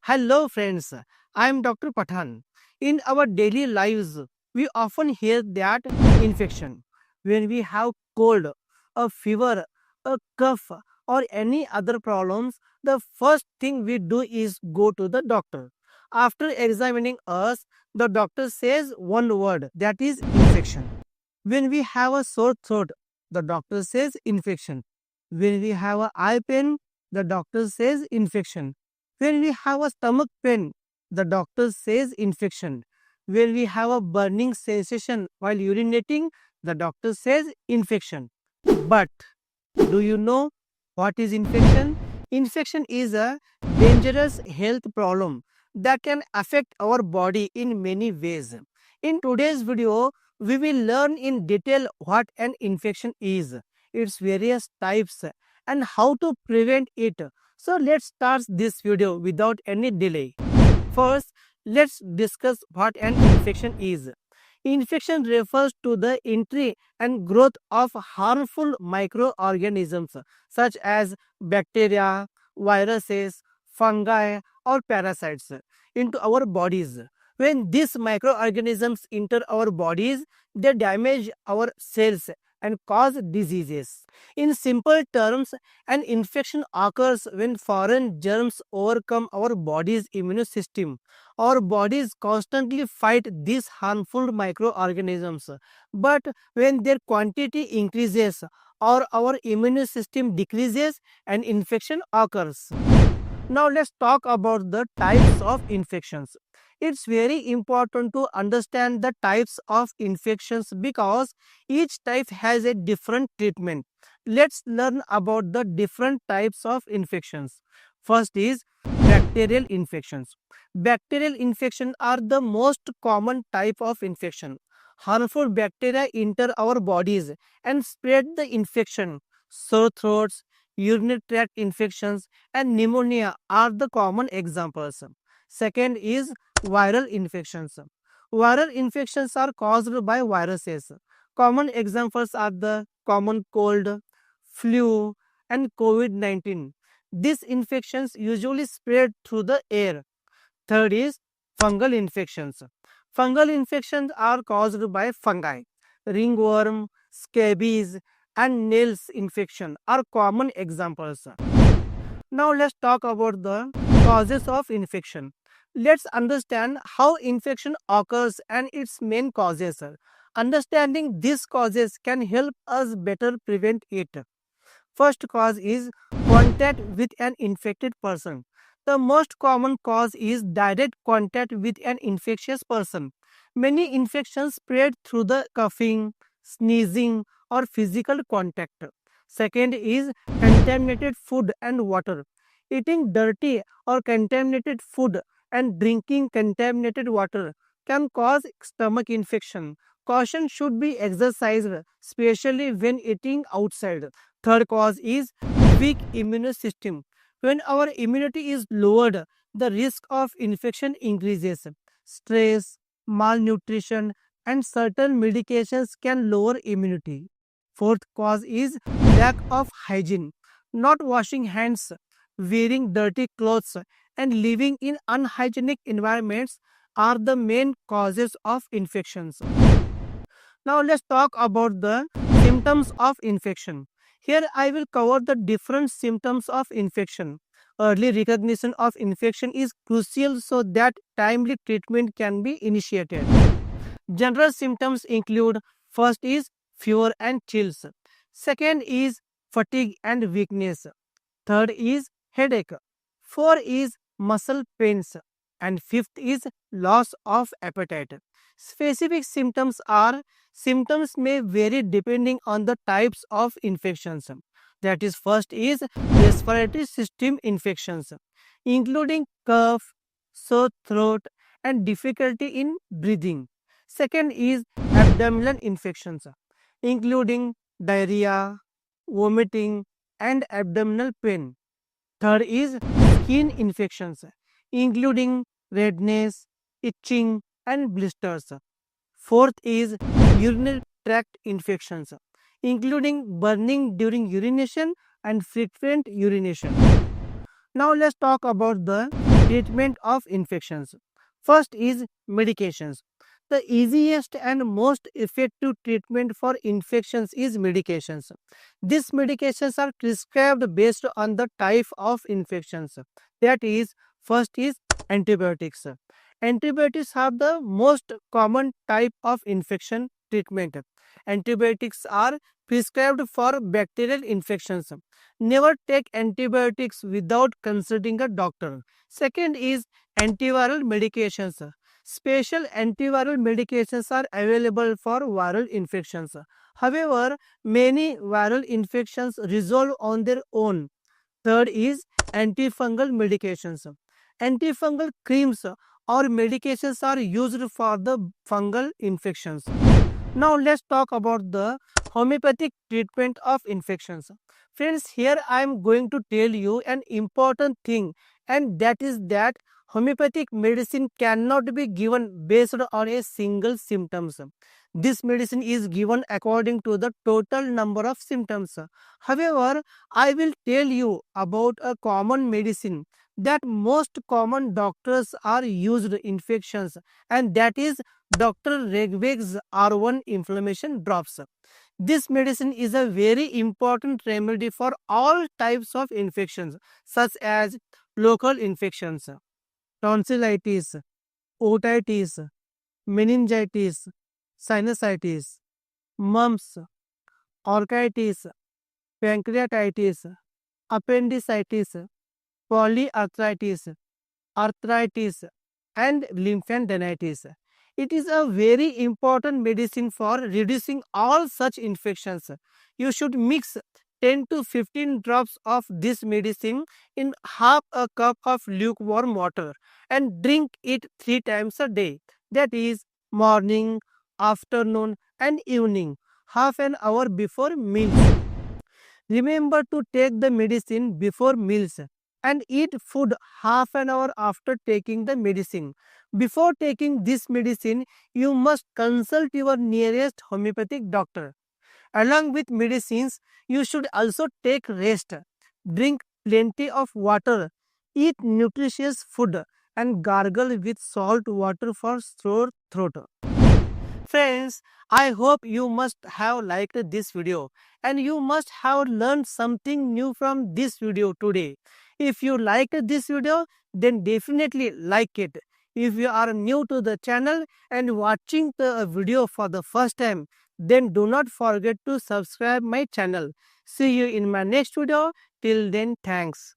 Hello, friends. I am Dr. Pathan. In our daily lives, we often hear that infection. When we have cold, a fever, a cough, or any other problems, the first thing we do is go to the doctor. After examining us, the doctor says one word, that is infection. When we have a sore throat, the doctor says infection. When we have a eye pain, the doctor says infection. When we have a stomach pain, the doctor says infection. When we have a burning sensation while urinating, the doctor says infection. But do you know what is infection? Infection is a dangerous health problem that can affect our body in many ways. In today's video, we will learn in detail what an infection is, its various types, and how to prevent it. So let's start this video without any delay. First, let's discuss what an infection is. Infection refers to the entry and growth of harmful microorganisms such as bacteria, viruses, fungi, or parasites into our bodies. When these microorganisms enter our bodies, they damage our cells and cause diseases. In simple terms, an infection occurs when foreign germs overcome our body's immune system. Our bodies constantly fight these harmful microorganisms, but when their quantity increases or our immune system decreases, an infection occurs. Now let's talk about the types of infections. It's very important to understand the types of infections because each type has a different treatment. Let's learn about the different types of infections. First is bacterial infections. Bacterial infections are the most common type of infection. Harmful bacteria enter our bodies and spread the infection. Sore throats, urinary tract infections, and pneumonia are the common examples. Second is viral infections. Viral infections are caused by viruses. Common examples are the common cold, flu, and COVID-19. These infections usually spread through the air. Third is fungal infections. Fungal infections are caused by fungi. Ringworm, scabies, and nails infection are common examples. Now let's talk about the causes of infection. Let's understand how infection occurs and its main causes. Understanding these causes can help us better prevent it. First cause is contact with an infected person. The most common cause is direct contact with an infectious person. Many infections spread through the coughing, sneezing, or physical contact. Second is contaminated food and water. Eating dirty or contaminated food and drinking contaminated water can cause stomach infection. Caution should be exercised, especially when eating outside. Third cause is weak immune system. When our immunity is lowered, the risk of infection increases. Stress, malnutrition, and certain medications can lower immunity. Fourth cause is lack of hygiene. Not washing hands, wearing dirty clothes, and living in unhygienic environments are the main causes of infections. Now let's talk about the symptoms of infection. Here I will cover the different symptoms of infection. Early recognition of infection is crucial so that timely treatment can be initiated. General symptoms include: first is fever and chills. Second is fatigue and weakness. Third is headache. Four is muscle pains. And fifth is loss of appetite. Specific symptoms may vary depending on the types of infections. That is, first is respiratory system infections, including cough, sore throat, and difficulty in breathing. Second is abdominal infections, including diarrhea, vomiting, and abdominal pain. Third is skin infections, including redness, itching, and blisters. Fourth is urinary tract infections, including burning during urination and frequent urination. Now let's talk about the treatment of infections. First is medications. The easiest and most effective treatment for infections is medications. These medications are prescribed based on the type of infections. That is, first is antibiotics. Antibiotics are the most common type of infection treatment. Antibiotics are prescribed for bacterial infections. Never take antibiotics without consulting a doctor. Second is antiviral medications. Special antiviral medications are available for viral infections. However, many viral infections resolve on their own. Third is antifungal medications. Antifungal creams or medications are used for the fungal infections. Now let's talk about the homeopathic treatment of infections. Friends, here I am going to tell you an important thing, and that is that homeopathic medicine cannot be given based on a single symptoms. This medicine is given according to the total number of symptoms. However, I will tell you about a common medicine that most common doctors are used infections, and that is Dr. Regweg's R1 inflammation drops. This medicine is a very important remedy for all types of infections such as local infections, tonsillitis, otitis, meningitis, sinusitis, mumps, orchitis, pancreatitis, appendicitis, polyarthritis, arthritis, and lymphadenitis. It is a very important medicine for reducing all such infections. You should mix 10 to 15 drops of this medicine in half a cup of lukewarm water and drink it 3 times a day. That is morning, afternoon, and evening, half an hour before meals. Remember to take the medicine before meals and eat food half an hour after taking the medicine. Before taking this medicine, you must consult your nearest homeopathic doctor. Along with medicines, you should also take rest, drink plenty of water, eat nutritious food, and gargle with salt water for sore throat. Friends, I hope you must have liked this video and you must have learned something new from this video today. If you liked this video, then definitely like it. If you are new to the channel and watching the video for the first time, then do not forget to subscribe my channel. See you in my next video. Till then, thanks.